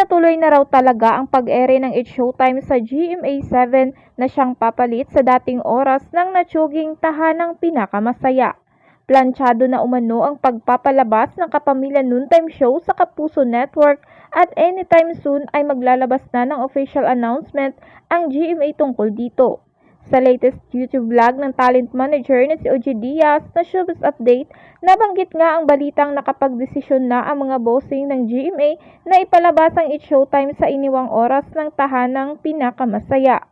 tuloy na raw talaga ang pag-ere ng It's Showtime sa GMA7 na siyang papalit sa dating oras ng natsuging tahanang pinakamasaya. Planchado na umano ang pagpapalabas ng Kapamilya Noontime Show sa Kapuso Network at anytime soon ay maglalabas na ng official announcement ang GMA tungkol dito. Sa latest YouTube vlog ng talent manager na si OG Diaz na Showbiz Update, nabanggit nga ang balitang nakapagdesisyon na ang mga bossing ng GMA na ipalabas ang It's Showtime sa iniwang oras ng tahanang pinakamasaya.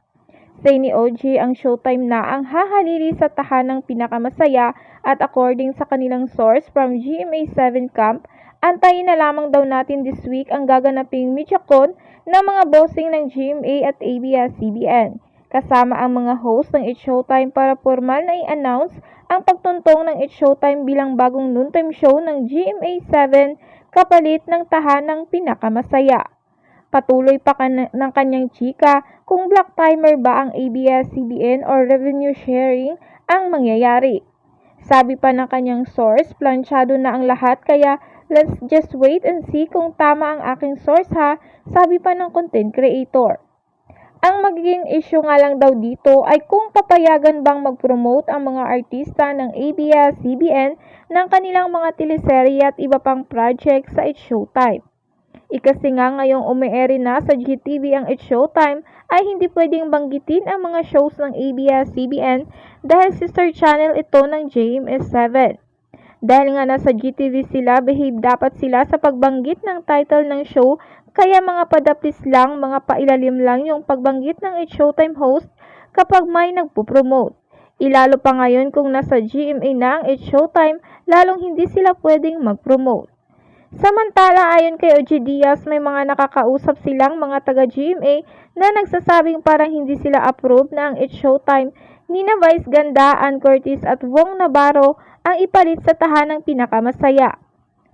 Say ni OG, ang Showtime na ang hahalili sa tahanang pinakamasaya at according sa kanilang source from GMA7 Camp, antayin na lamang daw natin this week ang gaganaping MediaCon ng mga bossing ng GMA at ABS-CBN. Kasama ang mga host ng It's Showtime para formal na i-announce ang pagtuntong ng It's Showtime bilang bagong noontime show ng GMA7 kapalit ng tahanang pinakamasaya. Patuloy pa ng kanyang chika kung black timer ba ang ABS-CBN or revenue sharing ang mangyayari. Sabi pa ng kanyang source, planchado na ang lahat kaya let's just wait and see kung tama ang aking source ha, sabi pa ng content creator. Ang magiging issue nga lang daw dito ay kung papayagan bang mag-promote ang mga artista ng ABS-CBN ng kanilang mga teleserye at iba pang project sa It's Showtime. Ikasi nga ngayong umeere na sa GTV ang It's Showtime ay hindi pwedeng banggitin ang mga shows ng ABS-CBN dahil sister channel ito ng GMA7. Dahil nga nasa GTV sila, behave dapat sila sa pagbanggit ng title ng show, kaya mga padapis lang, mga pailalim lang yung pagbanggit ng It's Showtime host kapag may nagpo-promote. Ilalo pa ngayon kung nasa GMA na ang It's Showtime, lalong hindi sila pwedeng mag-promote. Samantala, ayon kay OG Diaz, may mga nakakausap silang mga taga-GMA na nagsasabing parang hindi sila approve na ang It's Showtime nina Vice Ganda, Ann Curtis at Wong Navarro ang ipalit sa tahanang pinakamasaya.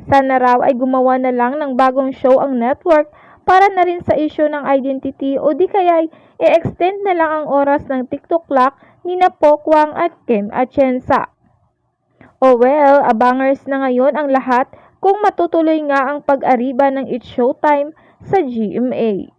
Sana raw ay gumawa na lang ng bagong show ang network para na rin sa issue ng identity o di kaya i-extend na lang ang oras ng TikTok clock ni Pokwang at Kim Atienza. Oh well, abangers na ngayon ang lahat kung matutuloy nga ang pag-ariba ng It's Showtime sa GMA.